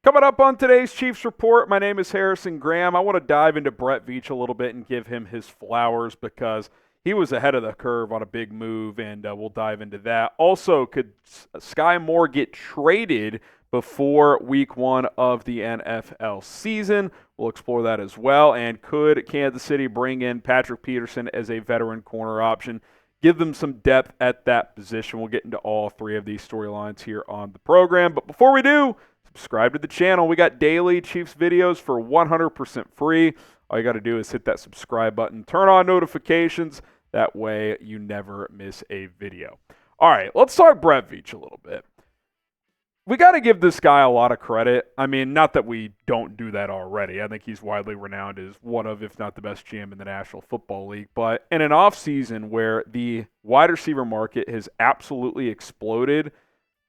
Coming up on today's Chiefs Report, my name is Harrison Graham. I want to dive into Brett Veach a little bit and give him his flowers because he was ahead of the curve on a big move, and we'll dive into that. Also, could Skyy Moore get traded before week 1 of the NFL season? We'll explore that as well. And could Kansas City bring in Patrick Peterson as a veteran corner option? Give them some depth at that position. We'll get into all three of these storylines here on the program. But before we do, subscribe to the channel. We got daily Chiefs videos for 100% free. All you got to do is hit that subscribe button, turn on notifications. That way you never miss a video. All right, let's talk Brett Veach a little bit. We got to give this guy a lot of credit. I mean, not that we don't do that already. I think he's widely renowned as one of, if not the best GM in the National Football League. But in an offseason where the wide receiver market has absolutely exploded,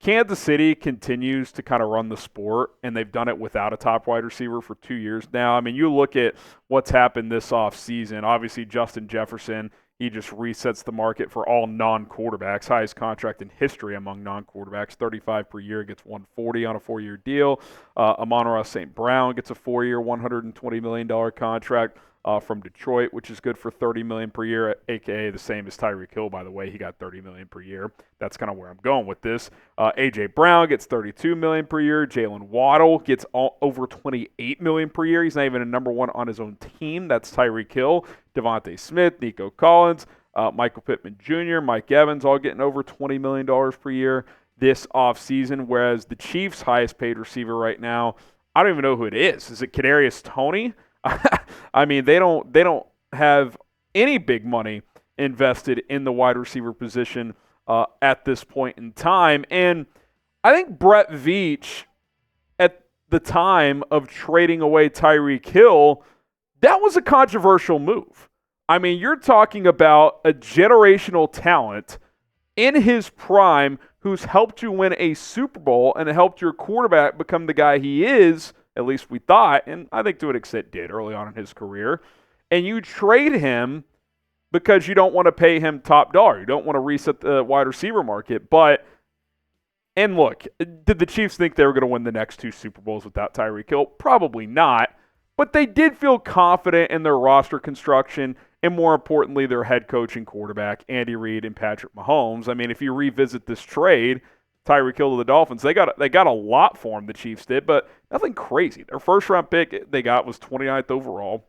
Kansas City continues to kind of run the sport, and they've done it without a top wide receiver for 2 years now. I mean, you look at what's happened this offseason. Obviously, Justin Jefferson, he just resets the market for all non-quarterbacks. Highest contract in history among non-quarterbacks, $35 per year, gets $140 on a 4-year deal. Amon-Ra St. Brown gets a 4-year, $120 million contract from Detroit, which is good for $30 million per year, a.k.a. the same as Tyreek Hill, by the way. He got $30 million per year. That's kind of where I'm going with this. A.J. Brown gets $32 million per year. Jaylen Waddle gets over $28 million per year. He's not even a number one on his own team. That's Tyreek Hill, Devontae Smith, Nico Collins, Michael Pittman Jr., Mike Evans, all getting over $20 million per year this offseason, whereas the Chiefs' highest paid receiver right now, I don't even know who it is. Is it Kadarius Toney? I mean, they don't have any big money invested in the wide receiver position at this point in time. And I think Brett Veach, at the time of trading away Tyreek Hill, that was a controversial move. I mean, you're talking about a generational talent in his prime who's helped you win a Super Bowl and helped your quarterback become the guy he is, at least we thought, and I think to an extent did early on in his career, and you trade him because you don't want to pay him top dollar. You don't want to reset the wide receiver market. And look, did the Chiefs think they were going to win the next 2 Super Bowls without Tyreek Hill? Probably not, but they did feel confident in their roster construction and, more importantly, their head coach and quarterback, Andy Reid and Patrick Mahomes. I mean, if you revisit this trade, Tyreek Hill to the Dolphins, they got a lot for him, the Chiefs did, but nothing crazy. Their first-round pick they got was 29th overall.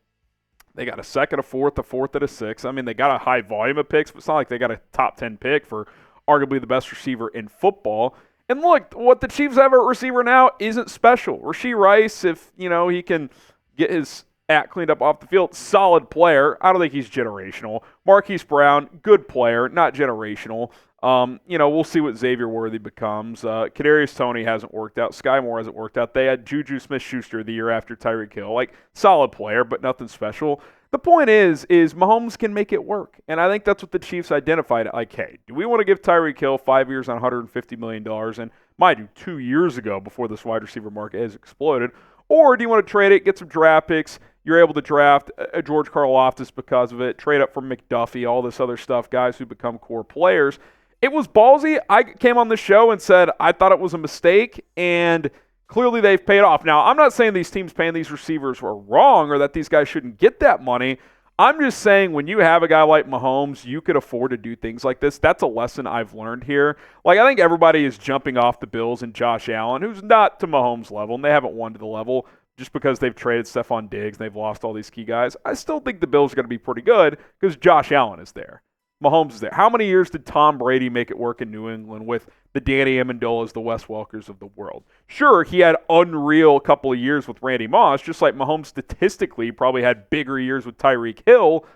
They got a second, a fourth, and a sixth. I mean, they got a high volume of picks, but it's not like they got a top 10 pick for arguably the best receiver in football. And look, what the Chiefs have at receiver now isn't special. Rashee Rice, if he can get his act cleaned up off the field, solid player. I don't think he's generational. Marquise Brown, good player, not generational. We'll see what Xavier Worthy becomes. Kadarius Toney hasn't worked out. Skyy Moore hasn't worked out. They had Juju Smith-Schuster the year after Tyreek Hill. Solid player, but nothing special. The point is Mahomes can make it work. And I think that's what the Chiefs identified. Hey, do we want to give Tyreek Hill 5 years on $150 million? And mind you, 2 years ago, before this wide receiver market has exploded. Or do you want to trade it, get some draft picks? You're able to draft a George Karlaftis because of it, trade up for McDuffie, all this other stuff, guys who become core players. It was ballsy. I came on the show and said I thought it was a mistake, and clearly they've paid off. Now, I'm not saying these teams paying these receivers were wrong or that these guys shouldn't get that money. I'm just saying when you have a guy like Mahomes, you could afford to do things like this. That's a lesson I've learned here. I think everybody is jumping off the Bills and Josh Allen, who's not to Mahomes' level, and they haven't won to the level just because they've traded Stephon Diggs and they've lost all these key guys. I still think the Bills are going to be pretty good because Josh Allen is there. Mahomes is there. How many years did Tom Brady make it work in New England with the Danny Amendolas, the Wes Welkers of the world? Sure, he had unreal couple of years with Randy Moss, just like Mahomes statistically probably had bigger years with Tyreek Hill.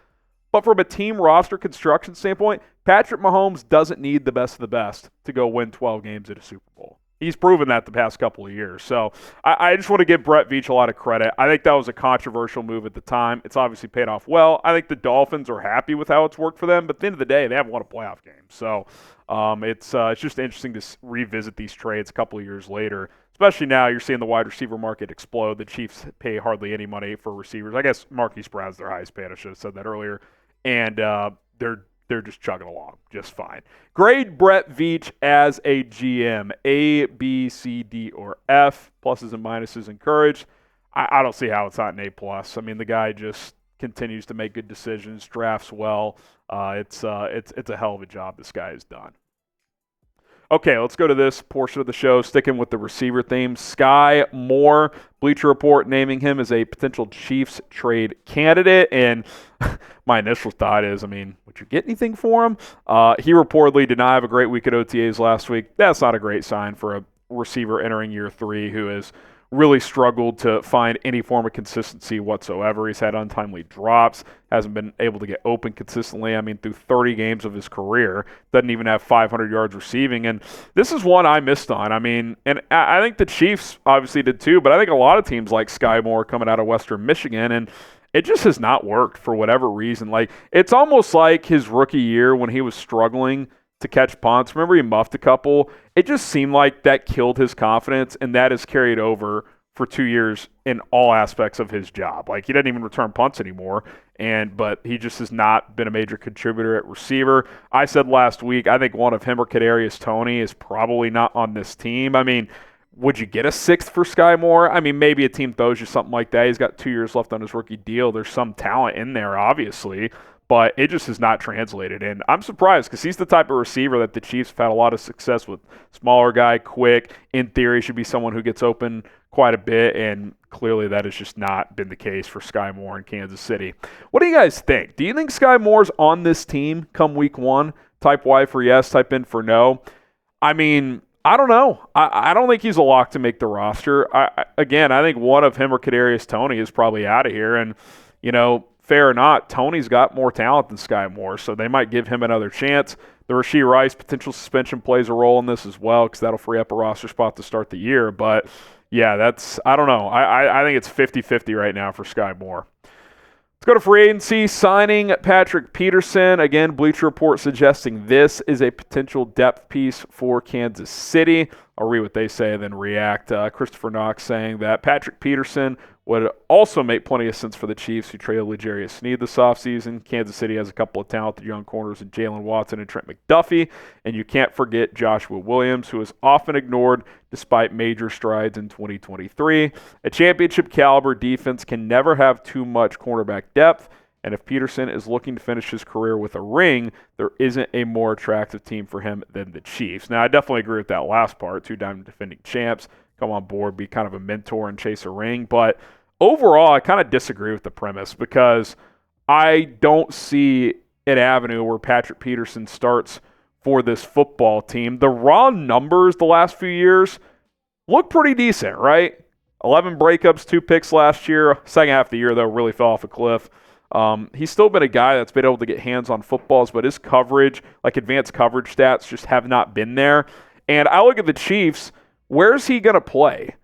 But from a team roster construction standpoint, Patrick Mahomes doesn't need the best of the best to go win 12 games at a Super Bowl. He's proven that the past couple of years. So I just want to give Brett Veach a lot of credit. I think that was a controversial move at the time. It's obviously paid off well. I think the Dolphins are happy with how it's worked for them. But at the end of the day, they haven't won a playoff game. So it's just interesting to revisit these trades a couple of years later. Especially now you're seeing the wide receiver market explode. The Chiefs pay hardly any money for receivers. I guess Marquise Brown's their highest paid. I should have said that earlier. And they're they're just chugging along just fine. Grade Brett Veach as a GM. A, B, C, D, or F. Pluses and minuses encouraged. I don't see how it's not an A+. I mean, the guy just continues to make good decisions, drafts well. It's a hell of a job this guy has done. Okay, let's go to this portion of the show, sticking with the receiver theme. Skyy Moore, Bleacher Report naming him as a potential Chiefs trade candidate. And my initial thought is, I mean, would you get anything for him? He reportedly did not have a great week at OTAs last week. That's not a great sign for a receiver entering year 3 who has really struggled to find any form of consistency whatsoever. He's had untimely drops, hasn't been able to get open consistently. I mean, through 30 games of his career, doesn't even have 500 yards receiving. And this is one I missed on. I mean, and I think the Chiefs obviously did too, but I think a lot of teams like Skyy Moore coming out of Western Michigan, and it just has not worked for whatever reason. Like, it's almost like his rookie year when he was struggling to catch punts. Remember, he muffed a couple. It just seemed like that killed his confidence, and that has carried over for 2 years in all aspects of his job. Like, he doesn't even return punts anymore, but he just has not been a major contributor at receiver. I said last week, I think one of him or Kadarius Toney is probably not on this team. I mean, would you get a 6th for Skyy Moore? I mean, maybe a team throws you something like that. He's got 2 years left on his rookie deal. There's some talent in there, obviously, but it just has not translated. And I'm surprised because he's the type of receiver that the Chiefs have had a lot of success with. Smaller guy, quick, in theory should be someone who gets open quite a bit, and clearly that has just not been the case for Skyy Moore in Kansas City. What do you guys think? Do you think Skyy Moore's on this team come week 1? Type Y for yes, type in for no. I mean, I don't know. I don't think he's a lock to make the roster. Again, I think one of him or Kadarius Toney is probably out of here, and, you know, fair or not, Toney's got more talent than Skyy Moore, so they might give him another chance. The Rashee Rice potential suspension plays a role in this as well because that'll free up a roster spot to start the year. But, yeah, I don't know. I think it's 50-50 right now for Skyy Moore. Let's go to free agency. Signing Patrick Peterson. Again, Bleacher Report suggesting this is a potential depth piece for Kansas City. I'll read what they say and then react. Kristofer Knox saying that Patrick Peterson would also make plenty of sense for the Chiefs, who traded L'Jarius Sneed this offseason. Kansas City has a couple of talented young corners in Jaylen Watson and Trent McDuffie. And you can't forget Joshua Williams, who is often ignored despite major strides in 2023. A championship-caliber defense can never have too much cornerback depth. And if Peterson is looking to finish his career with a ring, there isn't a more attractive team for him than the Chiefs. Now, I definitely agree with that last part. 2-time defending champs, come on board, be kind of a mentor and chase a ring. But overall, I kind of disagree with the premise because I don't see an avenue where Patrick Peterson starts for this football team. The raw numbers the last few years look pretty decent, right? 11 breakups, 2 picks last year. Second half of the year, though, really fell off a cliff. He's still been a guy that's been able to get hands on footballs, but his coverage, like advanced coverage stats, just have not been there. And I look at the Chiefs, where's he going to play?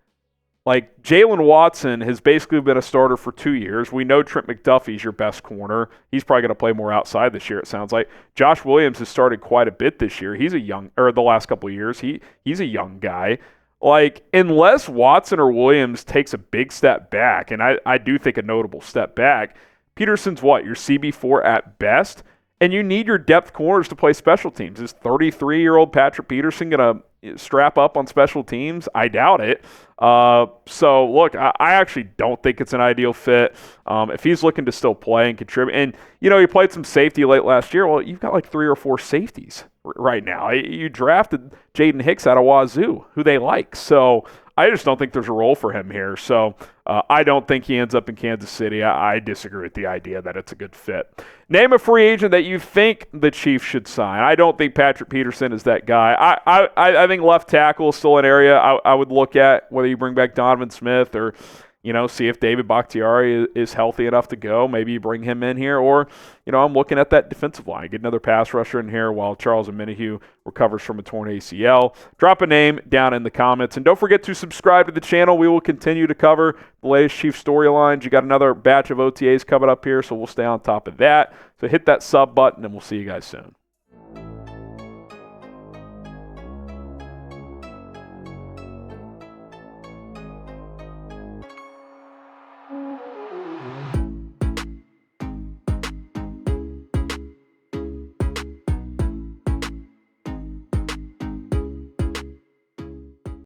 Like, Jaylen Watson has basically been a starter for 2 years. We know Trent McDuffie's your best corner. He's probably going to play more outside this year, it sounds like. Josh Williams has started quite a bit this year. He's the last couple of years. He's a young guy. Like, unless Watson or Williams takes a big step back, and I do think a notable step back, Peterson's what? Your CB4 at best? And you need your depth corners to play special teams. Is 33-year-old Patrick Peterson going to strap up on special teams? I doubt it. So, look, I actually don't think it's an ideal fit. If he's looking to still play and contribute, and, you know, he played some safety late last year. Well, you've got like 3 or 4 safeties right now. You drafted Jaden Hicks out of Wazoo, who they like. So I just don't think there's a role for him here. So I don't think he ends up in Kansas City. I disagree with the idea that it's a good fit. Name a free agent that you think the Chiefs should sign. I don't think Patrick Peterson is that guy. I think left tackle is still an area I would look at, whether you bring back Donovan Smith or, you know, see if David Bakhtiari is healthy enough to go. Maybe you bring him in here. Or, you know, I'm looking at that defensive line. Get another pass rusher in here while Charles Omenihu recovers from a torn ACL. Drop a name down in the comments. And don't forget to subscribe to the channel. We will continue to cover the latest Chiefs storylines. You got another batch of OTAs coming up here, so we'll stay on top of that. So hit that sub button, and we'll see you guys soon.